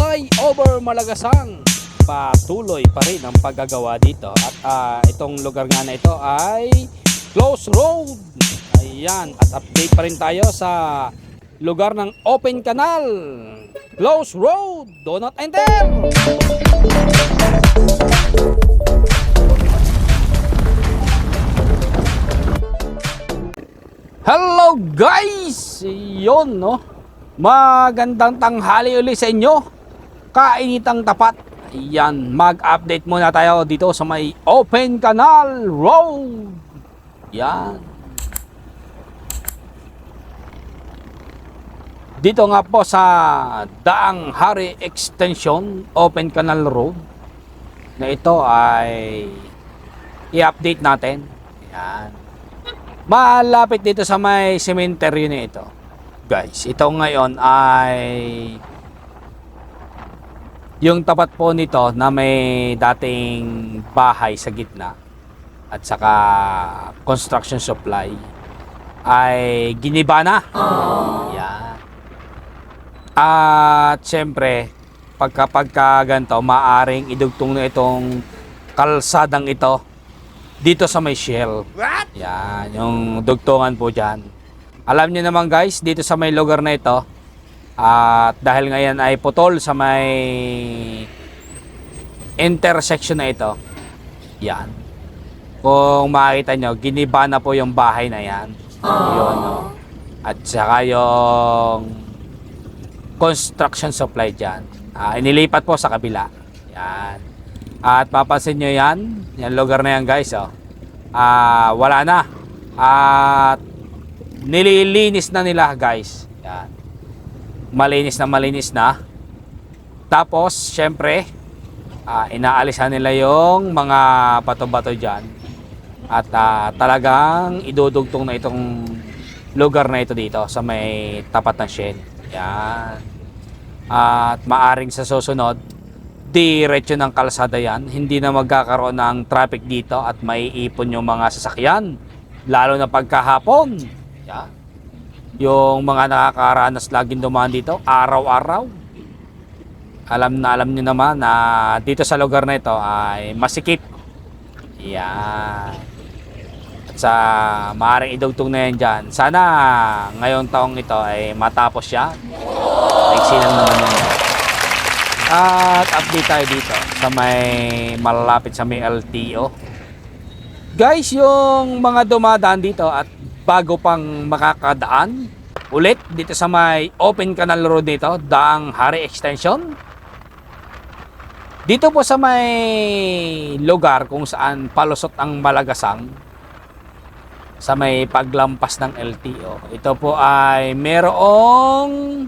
Flyover Malagasang. Patuloy pa rin ang paggagawa dito. At itong lugar nga na ito ay close road. Ayan. At update pa rin tayo sa lugar ng open canal. Close road. Do not enter. Hello guys! Yun no. Magandang tanghali ulit sa inyo. Kainitang tapat. Ayan, mag-update muna tayo dito sa may Open Canal Road. Yan. Dito nga po sa Daang Hari Extension Open Canal Road na ito ay i-update natin. Yan. Malapit dito sa may cemetery na ito. Guys, ito ngayon ay yung tapat po nito na may dating bahay sa gitna at saka construction supply ay giniba na. Yan. At syempre pagka ganito maaring idugtong na itong kalsadang ito dito sa may Shell. Yan, yung dugtungan po dyan. Alam niyo naman guys, dito sa may lugar na ito, at dahil ngayon ay putol sa may intersection na ito, yan. Kung makikita nyo, giniba na po yung bahay na yan. Yun, no? At saka yung construction supply dyan. Inilipat po sa kabila. Yan. At papansin nyo yan, yung lugar na yan guys, oh. Wala na. At nililinis na nila guys. Yan. Malinis na. Tapos syempre inaalisan nila yung mga bato-bato dyan. At talagang idudugtong na itong lugar na ito dito sa may tapat ng Shell. Yan. At maaring sa susunod diretso ng kalsada yan, hindi na magkakaroon ng traffic dito at maiipon yung mga sasakyan lalo na pagkahapon. Yan. Yung mga nakakaranas laging dumaan dito araw-araw, alam nyo naman na dito sa lugar na ito ay masikip. Yan. At sa maaaring idugtong na yan dyan, sana ngayong taong ito ay matapos siya. Nagsilang naman yan. At update tayo dito sa may malalapit sa may LTO. Guys, yung mga dumadaan dito at bago pang makakadaan ulit dito sa may Open Canal Road nito, Daang Hari Extension. Dito po sa may lugar kung saan palusot ang Malagasang sa may paglampas ng LTO. Ito po ay merong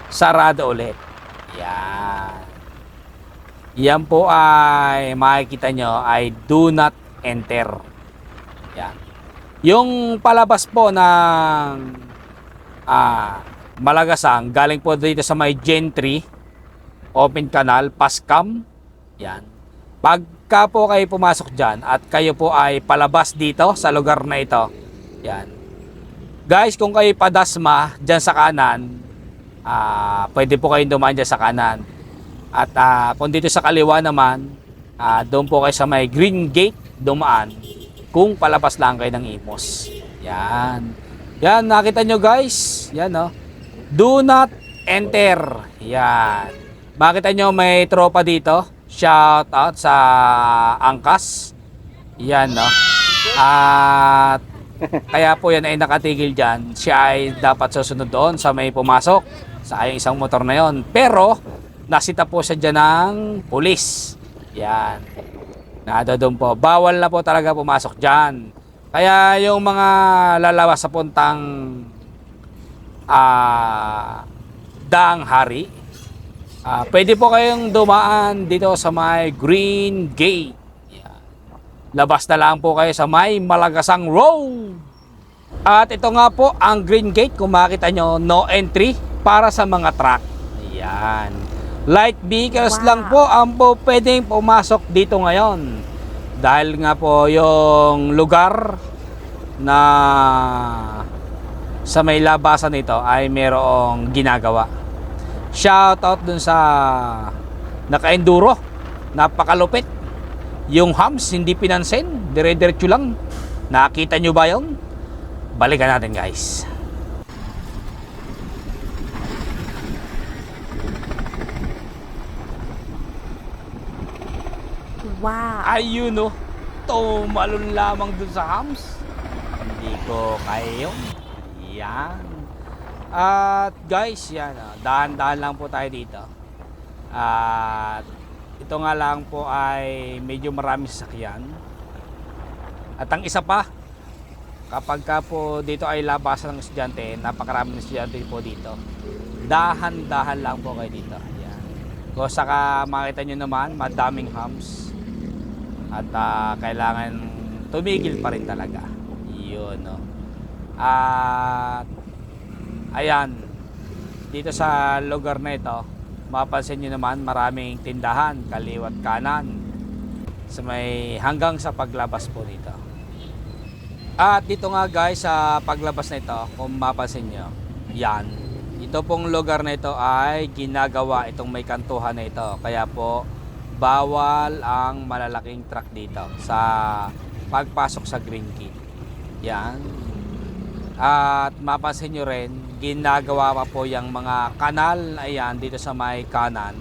sarado ulit. Yan. Yan po ay makikita nyo ay do not enter. Yan. Yung palabas po ng Malagasang galing po dito sa may Gentry Open Canal Pascam. Yan. Pagka po kayo pumasok dyan at kayo po ay palabas dito sa lugar na ito, yan. Guys, kung kayo padasma dyan sa kanan, pwede po kayong dumaan dyan sa kanan. At kung dito sa kaliwa naman, doon po kayo sa may Green Gate dumaan kung palabas lang kayo ng Imos. Yan. Yan, nakita nyo guys. Yan, no? Do not enter. Yan. Makita nyo may tropa dito. Shout out sa Angkas. Yan, no? At kaya po yan ay nakatigil dyan. Siya ay dapat susunod doon sa may pumasok sa ayong isang motor na yon. Pero nasita po siya dyan ng pulis. Yan. Nado doon po. Bawal na po talaga pumasok dyan. Kaya yung mga lalawas sa puntang Daang Hari, pwede po kayong dumaan dito sa may Green Gate. Yan. Labas na lang po kayo sa may Malagasang Road. At ito nga po ang Green Gate. Kung makita nyo, no entry para sa mga truck. Yan. Light vehicles lang po ang po pwedeng pumasok dito ngayon. Dahil nga po yung lugar na sa may labasan nito ay mayroong ginagawa. Shoutout dun sa naka-enduro. Napakalupit. Yung humps hindi pinansin, dire-diretso lang. Nakita nyo ba yun? Balikan natin guys. Wow. Ayun no. Tumalon lamang dun sa humps. Hindi ko kaya yun. Yan. At guys, yan. Dahan-dahan lang po tayo dito. At ito nga lang po ay medyo marami sasakyan. At ang isa pa, kapag ka po dito ay labasan ng estudyante, napakaraming estudyante po dito. Dahan-dahan lang po kayo dito. Yan. Kung saka makita nyo naman, madaming humps. At kailangan tumigil pa rin talaga. Yun, no. At ayan, dito sa lugar na ito, mapapansin nyo naman maraming tindahan kaliwat kanan sa may hanggang sa paglabas po dito. At dito nga guys sa paglabas na ito, kung mapapansin nyo, yan, ito pong lugar na ito ay ginagawa itong may kantuhan na ito, kaya po bawal ang malalaking truck dito sa pagpasok sa Green Gate. Yan. At mapapansin nyo rin, ginagawa pa po yung mga kanal na yan dito sa may kanan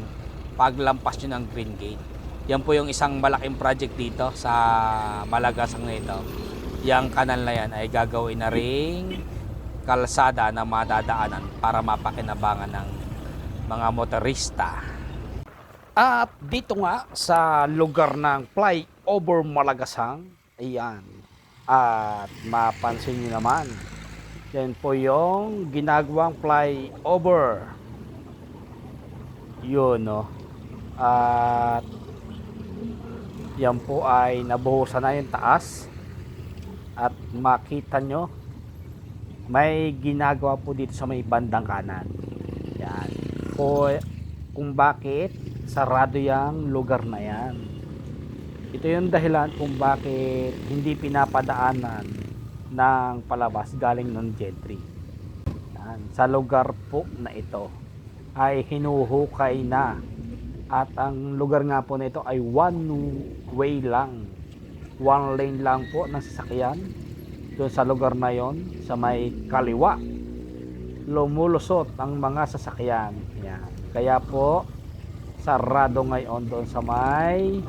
paglampas nyo ng Green Gate. Yan po yung isang malaking project dito sa Malagasang na ito. Yung kanal na yan ay gagawin na ring kalsada na madadaanan para mapakinabangan ng mga motorista. At dito nga sa lugar ng Flyover Malagasang, ayan, at mapansin nyo naman, yan po yung ginagawang flyover. Yun, no. At yan po ay nabuhusan na yung taas. At makita nyo, may ginagawa po dito sa may bandang kanan. Yan. Kung bakit sarado yung lugar na yan. Ito yung dahilan kung bakit hindi pinapadaanan ng palabas galing ng gentry. Yan. Sa lugar po na ito ay hinuhukay na, at ang lugar nga po na ito ay one way lang, one lane lang po ng sasakyan. Doon sa lugar na yon, sa may kaliwa, lumulusot ang mga sasakyan. Yan. Kaya po sarado ngayon doon sa may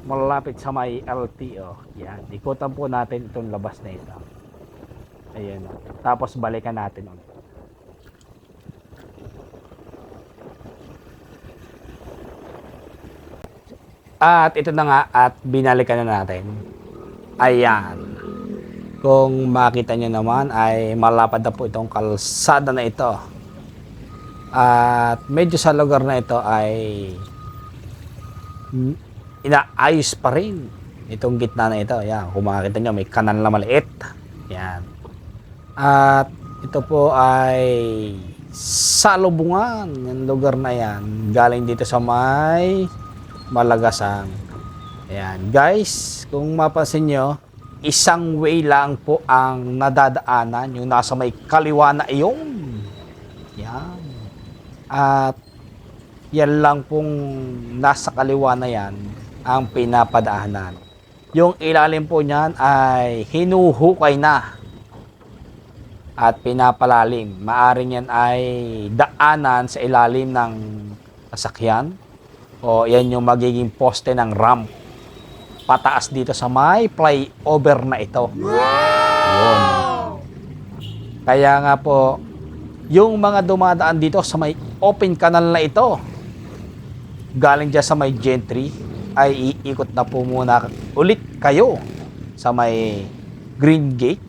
malapit sa may LTO. Yan, ikutan po natin itong labas na ito. Ayan, tapos balikan natin ulit. At ito na nga, at binalikan na natin. Ayan, kung makita nyo naman ay malapad na po itong kalsada na ito. At medyo sa lugar na ito ay inaayos pa rin itong gitna na ito. Yan, kung makikita nyo, may kanal na maliit. Yan. At ito po ay salubungan yung lugar na yan, galing dito sa may Malagasang. Ayan guys, kung mapansin nyo, isang way lang po ang nadadaanan, yung nasa may kaliwa na iyon. Yan. At yan lang pong nasa kaliwa na yan ang pinapadaanan. Yung ilalim po niyan ay hinuhukay na at pinapalalim. Maaring yan ay daanan sa ilalim ng sasakyan, o yan yung magiging poste ng ramp pataas dito sa may flyover na ito. Yun. Kaya nga po, yung mga dumadaan dito sa may open canal na ito, galing dyan sa may gentry, ay iikot na po muna ulit kayo sa may Green Gate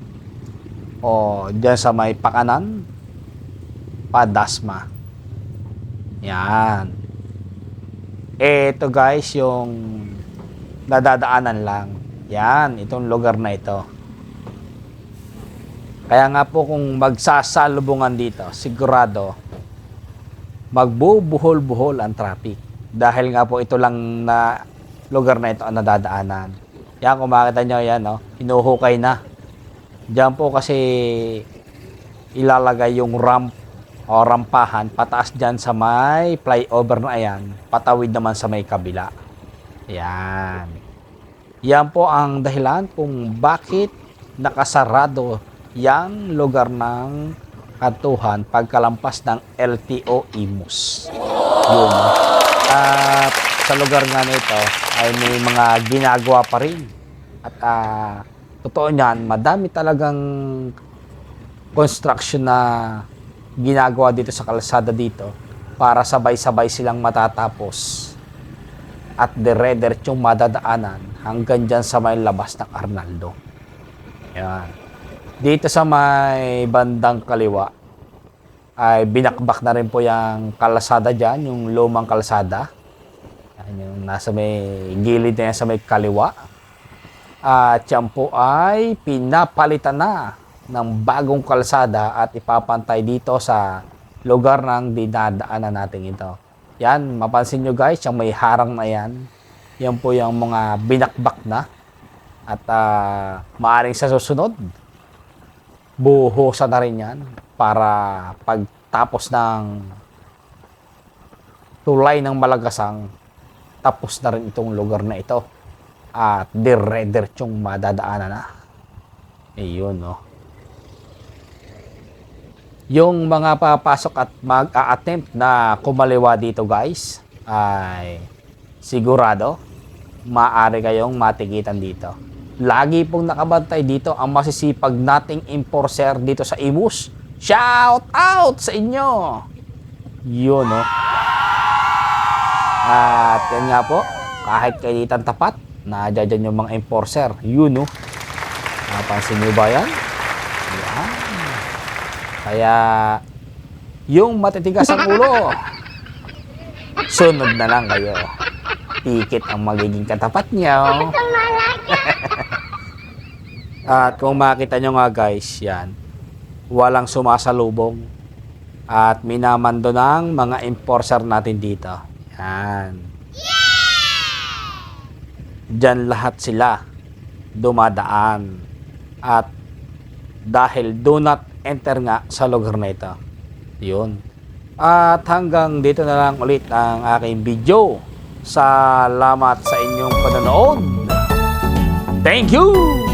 o dyan sa may pakanan Padasma. Yan. Ito guys yung nadadaanan lang. Yan, itong lugar na ito. Kaya nga po kung magsasalubungan dito, sigurado magbubuhol-buhol ang traffic. Dahil nga po ito lang na lugar na ito ang nadadaanan. Yan, kung makita nyo yan, no? Hinuhukay na. Diyan po kasi ilalagay yung ramp o rampahan pataas dyan sa may flyover na yan, patawid naman sa may kabila. Yan. Yan po ang dahilan kung bakit nakasarado yang lugar ng kantuhan pagkalampas ng LTO Imus. Yun. At sa lugar nga nito ay may mga ginagawa pa rin. At totoo niyan, madami talagang construction na ginagawa dito sa kalsada dito para sabay-sabay silang matatapos at dire-diretsong madadaanan hanggang dyan sa may labas ng Arnaldo. Yan. Dito sa may bandang kaliwa ay binakbak na rin po yung kalsada dyan, yung lumang kalsada. Yan, yung nasa may gilid na yan sa may kaliwa. At yan po ay pinapalitan na ng bagong kalsada at ipapantay dito sa lugar ng dinadaanan natin ito. Yan, mapansin nyo guys, yung may harang na yan. Yan po yung mga binakbak na. At maaaring sa susunod, buhusan na rin yan para pagtapos ng tulay ng Malagasang, tapos na rin itong lugar na ito. At dire-diretsong madadaanan na. Ayun, no. Yung mga papasok at mag-a-attempt na kumaliwa dito guys, ay sigurado maaari kayong matikitan dito. Lagi pong nakabantay dito ang masisipag nating enforcer dito sa Imus. Shout out sa inyo! Yun, no? At yan nga po, kahit kailitan tapat, nadyan yung mga enforcer. Yun, no? Napansin nyo ba yan? Yan. Kaya, yung matitigas ang ulo, sunod na lang kayo. Tikit ang magiging katapat nyo. At kung makita nyo nga guys, yan, walang sumasalubong at minamando ng mga enforcer natin dito. Yan. Diyan lahat sila dumadaan. At dahil do not enter nga sa lugar na ito. Yun. At hanggang dito na lang ulit ang aking video. Salamat sa inyong panonood. Thank you!